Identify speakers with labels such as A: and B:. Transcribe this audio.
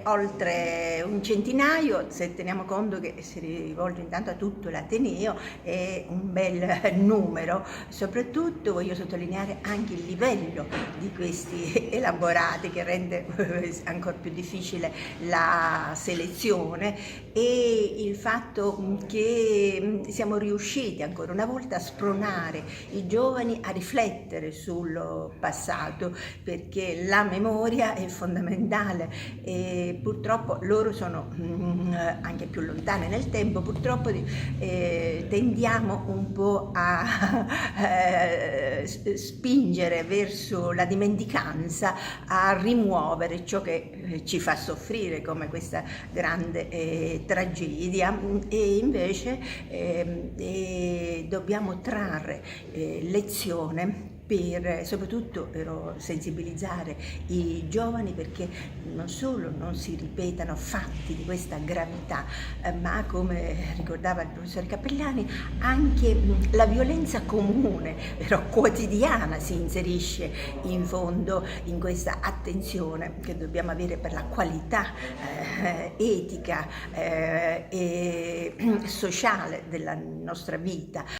A: Oltre un centinaio, se teniamo conto che si rivolge intanto a tutto l'Ateneo, è un bel numero. Soprattutto voglio sottolineare anche il livello di questi elaborati che rende ancora più difficile la selezione, e il fatto che siamo riusciti ancora una volta a spronare i giovani a riflettere sul passato, perché la memoria è fondamentale. Purtroppo loro sono anche più lontane nel tempo, purtroppo tendiamo un po' a spingere verso la dimenticanza, a rimuovere ciò che ci fa soffrire, come questa grande tragedia, e invece dobbiamo trarre lezione per soprattutto sensibilizzare i giovani, perché non solo non si ripetano fatti di questa gravità, ma, come ricordava il professor Cappellani, anche la violenza comune, però quotidiana, si inserisce in fondo in questa attenzione che dobbiamo avere per la qualità etica e sociale della nostra vita.